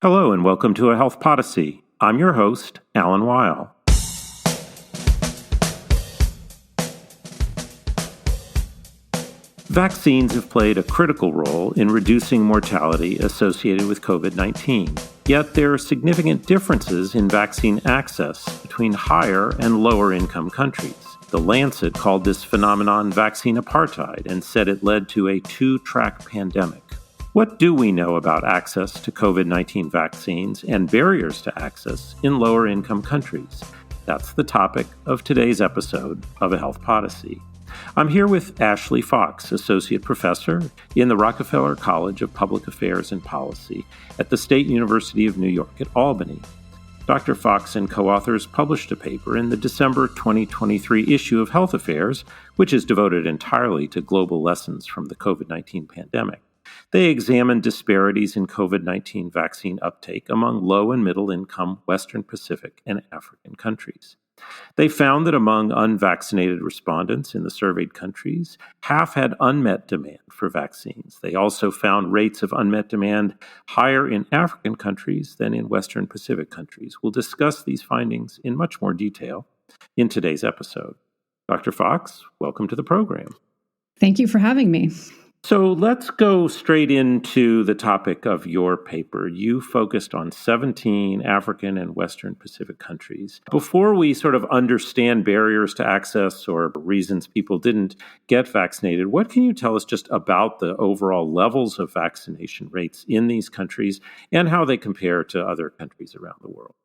Hello and welcome to a Health Podyssey. I'm your host, Alan Weil. Vaccines have played a critical role in reducing mortality associated with COVID-19. Yet there are significant differences in vaccine access between higher and lower income countries. The Lancet called this phenomenon vaccine apartheid and said it led to a two-track pandemic. What do we know about access to COVID-19 vaccines and barriers to access in lower-income countries? That's the topic of today's episode of A Health Podyssey. I'm here with Ashley Fox, Associate Professor in the Rockefeller College of Public Affairs and Policy at the State University of New York at Albany. Dr. Fox and co-authors published a paper in the December 2023 issue of Health Affairs, which is devoted entirely to global lessons from the COVID-19 pandemic. They examined disparities in COVID-19 vaccine uptake among low and middle income Western Pacific and African countries. They found that among unvaccinated respondents in the surveyed countries, half had unmet demand for vaccines. They also found rates of unmet demand higher in African countries than in Western Pacific countries. We'll discuss these findings in much more detail in today's episode. Dr. Fox, welcome to the program. Thank you for having me. So let's go straight into the topic of your paper. You focused on 17 African and Western Pacific countries. Before we sort of understand barriers to access or reasons people didn't get vaccinated, what can you tell us just about the overall levels of vaccination rates in these countries and how they compare to other countries around the world?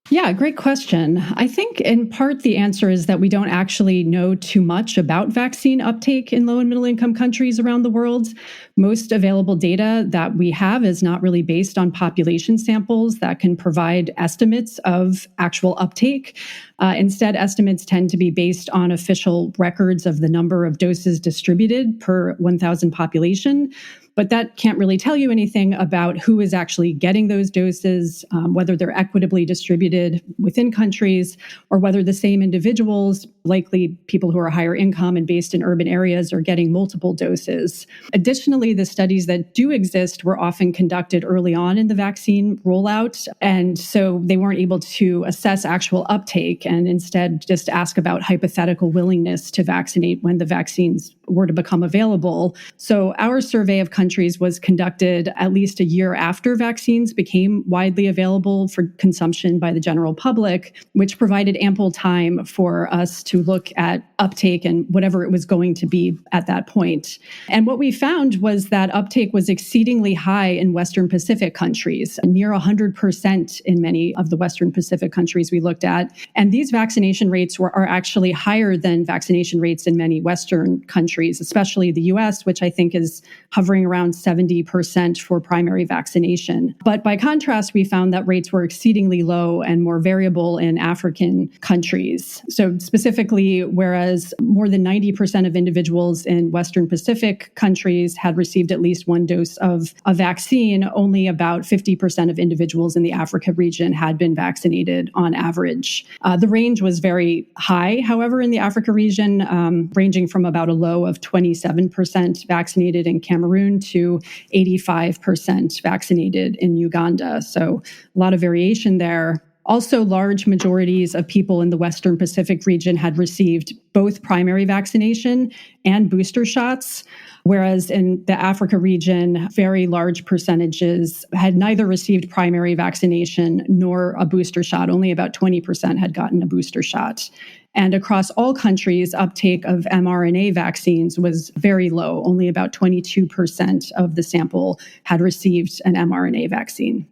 Yeah, great question. I think in part the answer is that we don't actually know too much about vaccine uptake in low and middle income countries around the world. Most available data that we have is not really based on population samples that can provide estimates of actual uptake. Instead, estimates tend to be based on official records of the number of doses distributed per 1,000 population. But that can't really tell you anything about who is actually getting those doses, whether they're equitably distributed within countries, or whether the same individuals, likely people who are higher income and based in urban areas, are getting multiple doses. Additionally, the studies that do exist were often conducted early on in the vaccine rollout, and so they weren't able to assess actual uptake and instead just ask about hypothetical willingness to vaccinate when the vaccines were to become available. So our survey of countries was conducted at least a year after vaccines became widely available for consumption by the general public, which provided ample time for us to look at uptake and whatever it was going to be at that point. And what we found was that uptake was exceedingly high in Western Pacific countries, near 100% in many of the Western Pacific countries we looked at. And these vaccination rates are actually higher than vaccination rates in many Western countries, especially the US, which I think is hovering around 70% for primary vaccination. But by contrast, we found that rates were exceedingly low and more variable in African countries. So specifically, whereas more than 90% of individuals in Western Pacific countries had received at least one dose of a vaccine, only about 50% of individuals in the Africa region had been vaccinated on average. The range was very high, however, in the Africa region, ranging from about a low of 27% vaccinated in Cameroon to 85% vaccinated in Uganda. So a lot of variation there. Also, large majorities of people in the Western Pacific region had received both primary vaccination and booster shots, whereas in the Africa region, very large percentages had neither received primary vaccination nor a booster shot. Only about 20% had gotten a booster shot. And across all countries, uptake of mRNA vaccines was very low. Only about 22% of the sample had received an mRNA vaccine.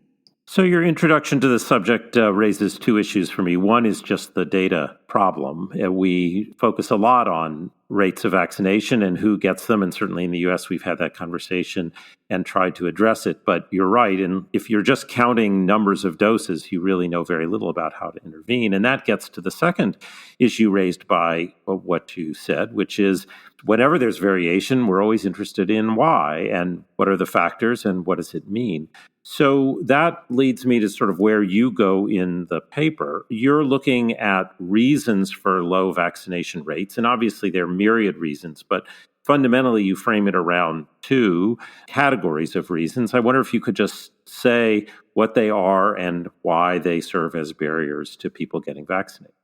So your introduction to the subject raises two issues for me. One is just the data problem. We focus a lot on rates of vaccination and who gets them. And certainly in the US, we've had that conversation and tried to address it. But you're right. And if you're just counting numbers of doses, you really know very little about how to intervene. And that gets to the second issue raised by what you said, which is whenever there's variation, we're always interested in why and what are the factors and what does it mean. So that leads me to sort of where you go in the paper. You're looking at reasons for low vaccination rates, and obviously there are myriad reasons, but fundamentally you frame it around two categories of reasons. I wonder if you could just say what they are and why they serve as barriers to people getting vaccinated.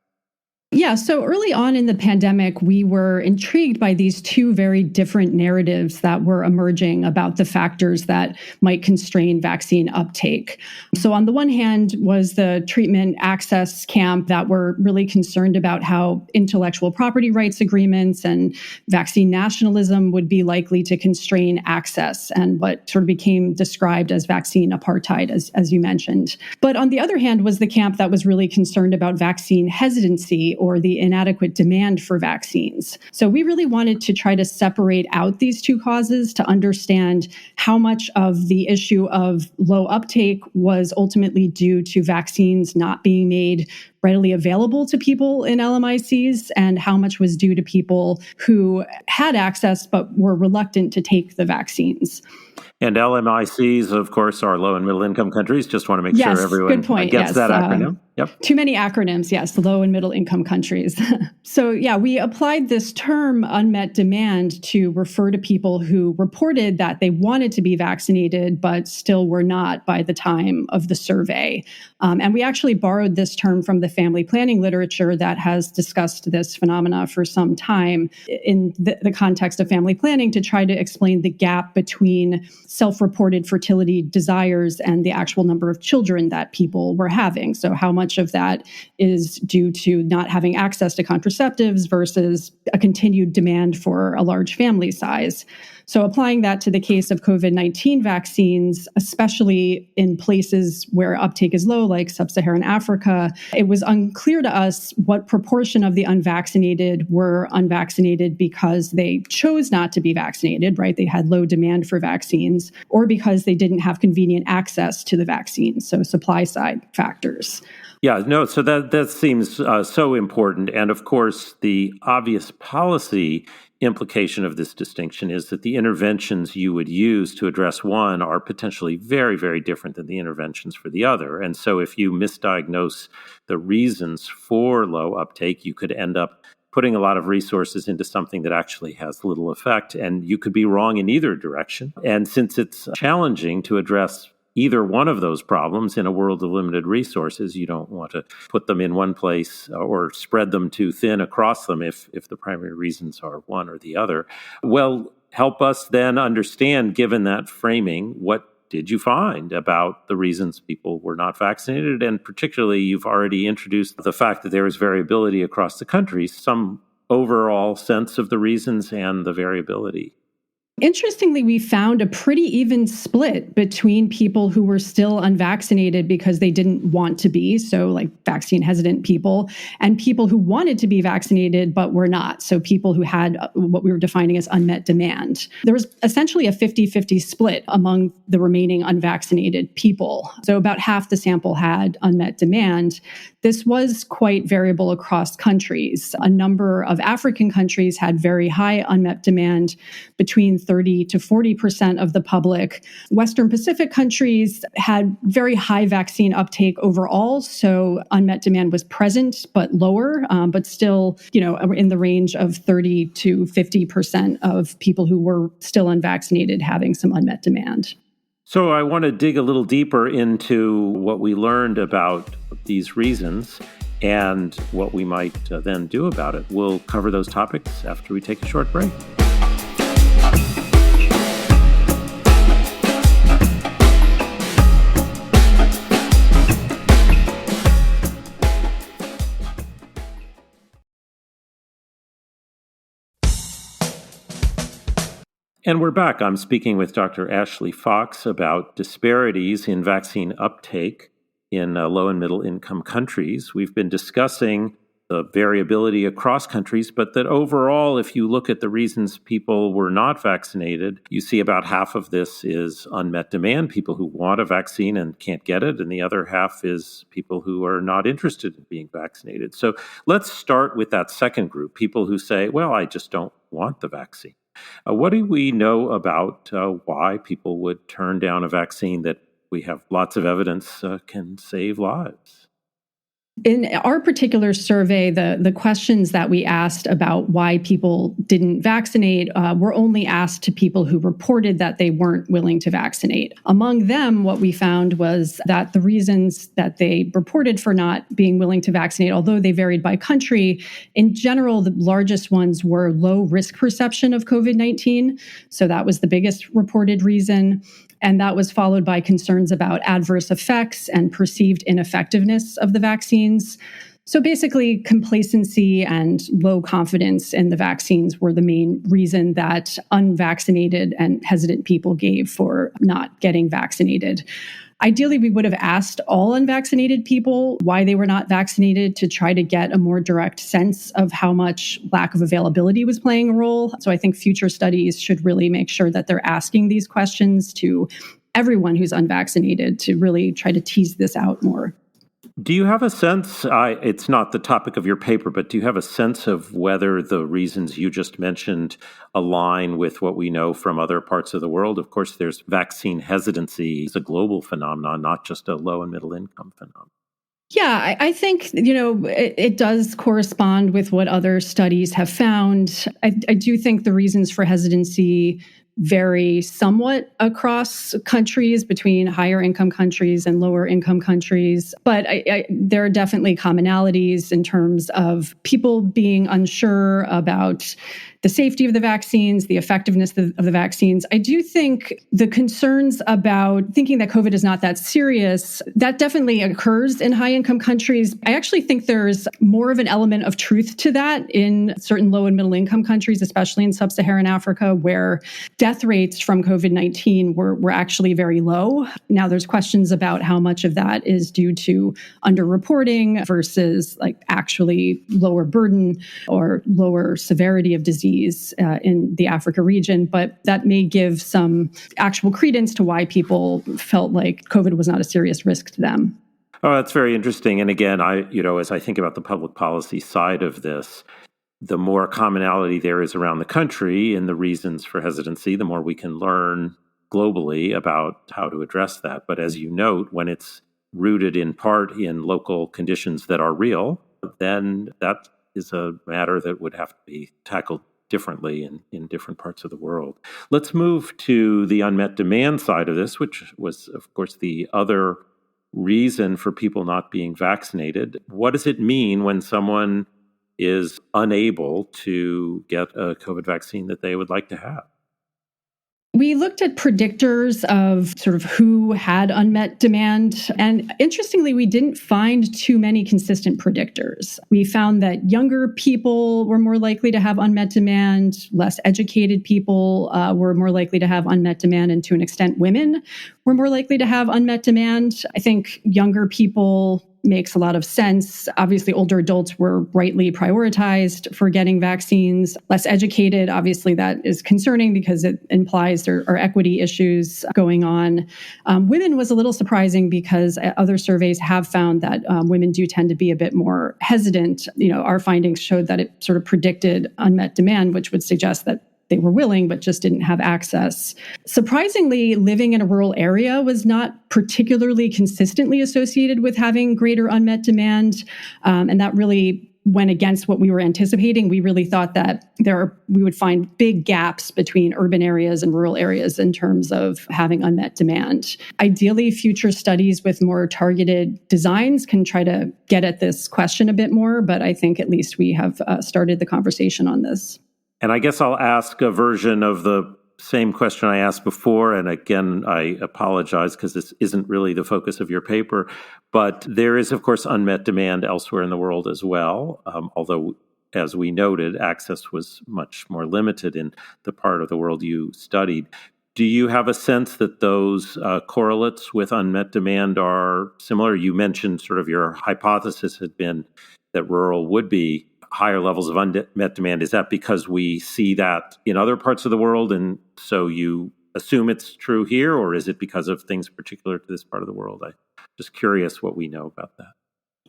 Yeah, so early on in the pandemic, we were intrigued by these two very different narratives that were emerging about the factors that might constrain vaccine uptake. So on the one hand was the treatment access camp that were really concerned about how intellectual property rights agreements and vaccine nationalism would be likely to constrain access and what sort of became described as vaccine apartheid, as you mentioned. But on the other hand was the camp that was really concerned about vaccine hesitancy or the inadequate demand for vaccines. So we really wanted to try to separate out these two causes to understand how much of the issue of low uptake was ultimately due to vaccines not being made readily available to people in LMICs and how much was due to people who had access but were reluctant to take the vaccines. And LMICs, of course, are low and middle income countries. Just want to make sure everyone gets that acronym. Yep. Too many acronyms, yes, low and middle income countries. So yeah, we applied this term unmet demand to refer to people who reported that they wanted to be vaccinated, but still were not by the time of the survey. And we actually borrowed this term from the family planning literature that has discussed this phenomena for some time in the context of family planning to try to explain the gap between self-reported fertility desires and the actual number of children that people were having. So how much of that is due to not having access to contraceptives versus a continued demand for a large family size. So applying that to the case of COVID-19 vaccines, especially in places where uptake is low, like sub-Saharan Africa, it was unclear to us what proportion of the unvaccinated were unvaccinated because they chose not to be vaccinated, right? They had low demand for vaccines, or because they didn't have convenient access to the vaccines, so supply side factors. Yeah, no, so that seems so important. And of course, the obvious policy implication of this distinction is that the interventions you would use to address one are potentially very, very different than the interventions for the other. And so if you misdiagnose the reasons for low uptake, you could end up putting a lot of resources into something that actually has little effect. And you could be wrong in either direction. And since it's challenging to address either one of those problems in a world of limited resources, you don't want to put them in one place or spread them too thin across them if the primary reasons are one or the other. Well, help us then understand, given that framing, what did you find about the reasons people were not vaccinated? And particularly, you've already introduced the fact that there is variability across the country, some overall sense of the reasons and the variability. Interestingly, we found a pretty even split between people who were still unvaccinated because they didn't want to be, so like vaccine hesitant people, and people who wanted to be vaccinated but were not, so people who had what we were defining as unmet demand. There was essentially a 50-50 split among the remaining unvaccinated people. So about half the sample had unmet demand. This was quite variable across countries. A number of African countries had very high unmet demand, between 30 to 40% of the public. Western Pacific countries had very high vaccine uptake overall, so unmet demand was present but lower, but still, in the range of 30 to 50% of people who were still unvaccinated having some unmet demand. So I want to dig a little deeper into what we learned about these reasons and what we might then do about it. We'll cover those topics after we take a short break. And we're back. I'm speaking with Dr. Ashley Fox about disparities in vaccine uptake in low and middle income countries. We've been discussing the variability across countries, but that overall, if you look at the reasons people were not vaccinated, you see about half of this is unmet demand, people who want a vaccine and can't get it, and the other half is people who are not interested in being vaccinated. So let's start with that second group, people who say, well, I just don't want the vaccine. What do we know about why people would turn down a vaccine that we have lots of evidence can save lives? In our particular survey, the questions that we asked about why people didn't vaccinate were only asked to people who reported that they weren't willing to vaccinate. Among them, what we found was that the reasons that they reported for not being willing to vaccinate, although they varied by country, in general, the largest ones were low risk perception of COVID-19. So that was the biggest reported reason. And that was followed by concerns about adverse effects and perceived ineffectiveness of the vaccines. So basically, complacency and low confidence in the vaccines were the main reason that unvaccinated and hesitant people gave for not getting vaccinated. Ideally, we would have asked all unvaccinated people why they were not vaccinated to try to get a more direct sense of how much lack of availability was playing a role. So I think future studies should really make sure that they're asking these questions to everyone who's unvaccinated to really try to tease this out more. Do you have a sense, it's not the topic of your paper, but do you have a sense of whether the reasons you just mentioned align with what we know from other parts of the world? Of course, there's vaccine hesitancy. It's a global phenomenon, not just a low and middle income phenomenon. Yeah, I think, it does correspond with what other studies have found. I do think the reasons for hesitancy vary somewhat across countries, between higher income countries and lower income countries. But there are definitely commonalities in terms of people being unsure about the safety of the vaccines, the effectiveness of the vaccines. I do think the concerns about thinking that COVID is not that serious, that definitely occurs in high income countries. I actually think there's more of an element of truth to that in certain low and middle income countries, especially in sub-Saharan Africa, where death rates from COVID-19 were actually very low. Now, there's questions about how much of that is due to underreporting versus actually lower burden or lower severity of disease in the Africa region. But that may give some actual credence to why people felt like COVID was not a serious risk to them. Oh, that's very interesting. And again, as I think about the public policy side of this, the more commonality there is around the country in the reasons for hesitancy, the more we can learn globally about how to address that. But as you note, when it's rooted in part in local conditions that are real, then that is a matter that would have to be tackled differently in different parts of the world. Let's move to the unmet demand side of this, which was, of course, the other reason for people not being vaccinated. What does it mean when someone is unable to get a COVID vaccine that they would like to have? We looked at predictors of sort of who had unmet demand. And interestingly, we didn't find too many consistent predictors. We found that younger people were more likely to have unmet demand, less educated people were more likely to have unmet demand, and to an extent, women were more likely to have unmet demand. I think younger people makes a lot of sense. Obviously, older adults were rightly prioritized for getting vaccines. Less educated, obviously, that is concerning because it implies there are equity issues going on. Women was a little surprising because other surveys have found that women do tend to be a bit more hesitant. Our findings showed that it sort of predicted unmet demand, which would suggest that they were willing, but just didn't have access. Surprisingly, living in a rural area was not particularly consistently associated with having greater unmet demand. And that really went against what we were anticipating. We really thought that we would find big gaps between urban areas and rural areas in terms of having unmet demand. Ideally, future studies with more targeted designs can try to get at this question a bit more, but I think at least we have started the conversation on this. And I guess I'll ask a version of the same question I asked before. And again, I apologize because this isn't really the focus of your paper. But there is, of course, unmet demand elsewhere in the world as well. Although, as we noted, access was much more limited in the part of the world you studied. Do you have a sense that those correlates with unmet demand are similar? You mentioned sort of your hypothesis had been that rural would be higher levels of unmet demand. Is that because we see that in other parts of the world, and so you assume it's true here, or is it because of things particular to this part of the world? I'm just curious what we know about that.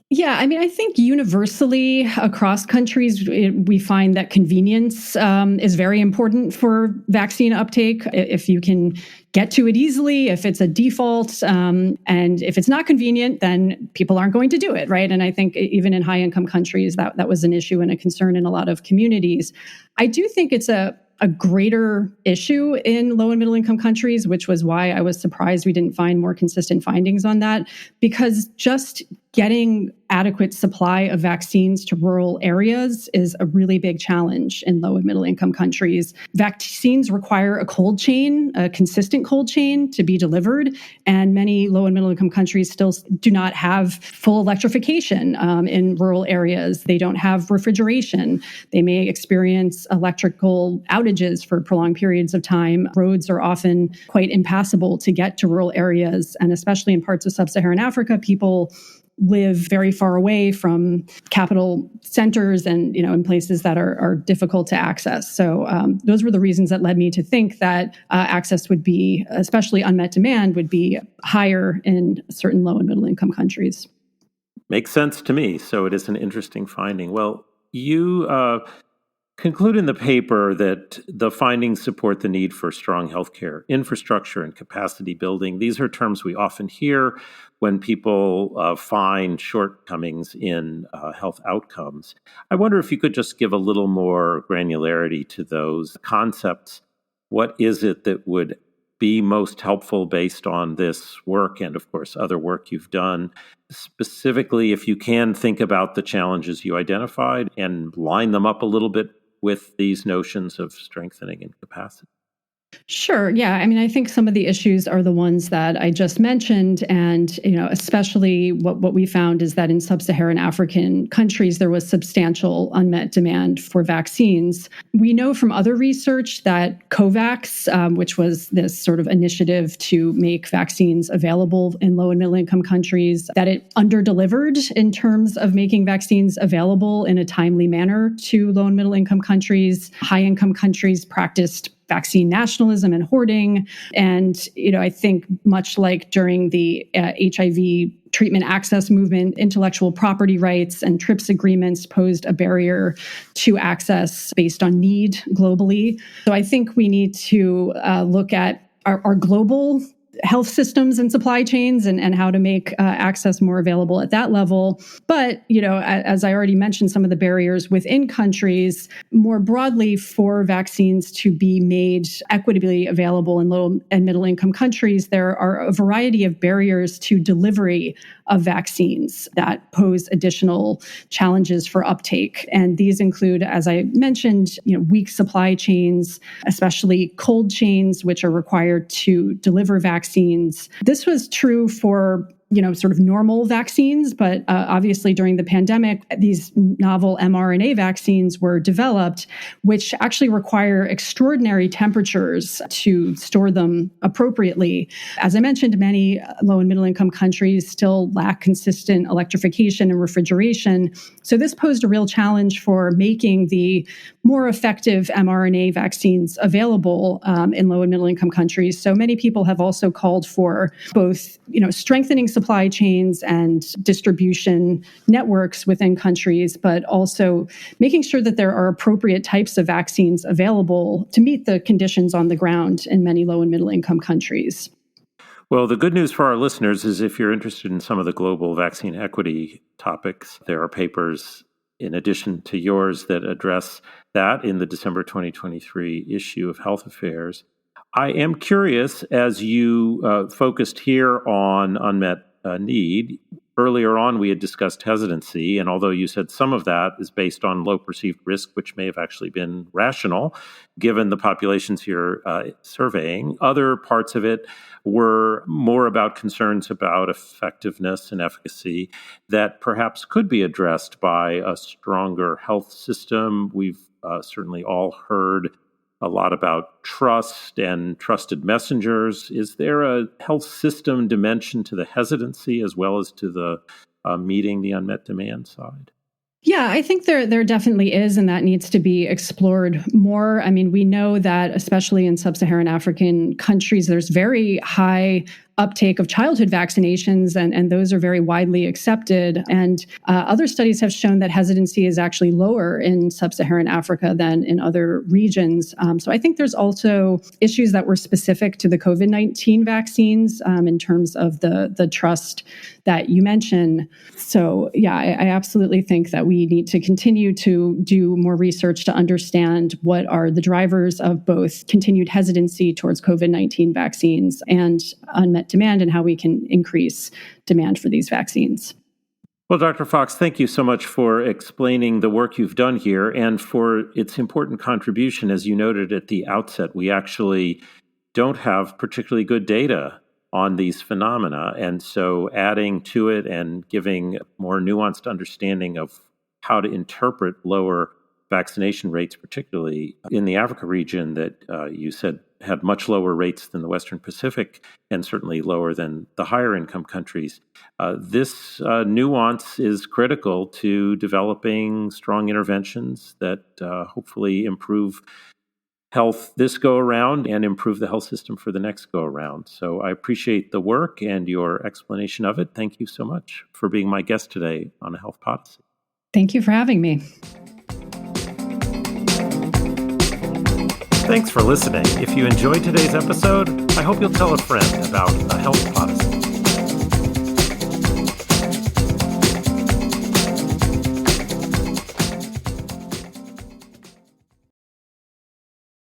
Yeah, I mean, I think universally across countries, we find that convenience is very important for vaccine uptake. If you can get to it easily, if it's a default, and if it's not convenient, then people aren't going to do it, right? And I think even in high-income countries, that was an issue and a concern in a lot of communities. I do think it's a greater issue in low and middle income countries, which was why I was surprised we didn't find more consistent findings on that, because just getting adequate supply of vaccines to rural areas is a really big challenge in low and middle income countries. Vaccines require a cold chain, a consistent cold chain to be delivered, and many low and middle income countries still do not have full electrification in rural areas. They don't have refrigeration. They may experience electrical outages for prolonged periods of time. Roads are often quite impassable to get to rural areas, and especially in parts of sub-Saharan Africa, people live very far away from capital centers and, in places that are difficult to access. So those were the reasons that led me to think that access would be, especially unmet demand, would be higher in certain low and middle income countries. Makes sense to me. So it is an interesting finding. Well, you conclude in the paper that the findings support the need for strong healthcare infrastructure and capacity building. These are terms we often hear when people find shortcomings in health outcomes. I wonder if you could just give a little more granularity to those concepts. What is it that would be most helpful based on this work and, of course, other work you've done? Specifically, if you can think about the challenges you identified and line them up a little bit with these notions of strengthening and capacity. Sure. Yeah. I mean, I think some of the issues are the ones that I just mentioned. And, especially what we found is that in sub-Saharan African countries, there was substantial unmet demand for vaccines. We know from other research that COVAX, which was this sort of initiative to make vaccines available in low and middle income countries, that it underdelivered in terms of making vaccines available in a timely manner to low and middle income countries. High income countries practiced vaccine nationalism and hoarding. And, I think much like during the HIV treatment access movement, intellectual property rights and TRIPS agreements posed a barrier to access based on need globally. So I think we need to look at our global health systems and supply chains and how to make access more available at that level. But, as I already mentioned, some of the barriers within countries, more broadly for vaccines to be made equitably available in low and middle income countries, there are a variety of barriers to delivery of vaccines that pose additional challenges for uptake. And these include, as I mentioned, weak supply chains, especially cold chains, which are required to deliver vaccines. This was true for sort of normal vaccines, but obviously during the pandemic, these novel mRNA vaccines were developed, which actually require extraordinary temperatures to store them appropriately. As I mentioned, many low and middle income countries still lack consistent electrification and refrigeration. So this posed a real challenge for making the more effective mRNA vaccines available in low and middle income countries. So many people have also called for both, strengthening supply chains and distribution networks within countries, but also making sure that there are appropriate types of vaccines available to meet the conditions on the ground in many low and middle income countries. Well, the good news for our listeners is if you're interested in some of the global vaccine equity topics, there are papers in addition to yours that address that in the December 2023 issue of Health Affairs. I am curious, as you focused here on unmet need, earlier on we had discussed hesitancy, and although you said some of that is based on low perceived risk, which may have actually been rational, given the populations you're surveying, other parts of it were more about concerns about effectiveness and efficacy that perhaps could be addressed by a stronger health system. We've certainly all heard a lot about trust and trusted messengers. Is there a health system dimension to the hesitancy as well as to the meeting the unmet demand side? Yeah, I think there definitely is, and that needs to be explored more. I mean, we know that especially in sub-Saharan African countries, there's very high uptake of childhood vaccinations, and those are very widely accepted. And other studies have shown that hesitancy is actually lower in sub-Saharan Africa than in other regions. So I think there's also issues that were specific to the COVID-19 vaccines in terms of the trust that you mentioned. So yeah, I absolutely think that we need to continue to do more research to understand what are the drivers of both continued hesitancy towards COVID-19 vaccines and unmet demand, and how we can increase demand for these vaccines. Well, Dr. Fox, thank you so much for explaining the work you've done here and for its important contribution. As you noted at the outset, we actually don't have particularly good data on these phenomena. And so adding to it and giving more nuanced understanding of how to interpret lower vaccination rates, particularly in the Africa region that you said had much lower rates than the Western Pacific and certainly lower than the higher income countries. This nuance is critical to developing strong interventions that hopefully improve health this go around and improve the health system for the next go around. So I appreciate the work and your explanation of it. Thank you so much for being my guest today on a Health Podyssey. Thank you for having me. Thanks for listening. If you enjoyed today's episode, I hope you'll tell a friend about a Health Podyssey.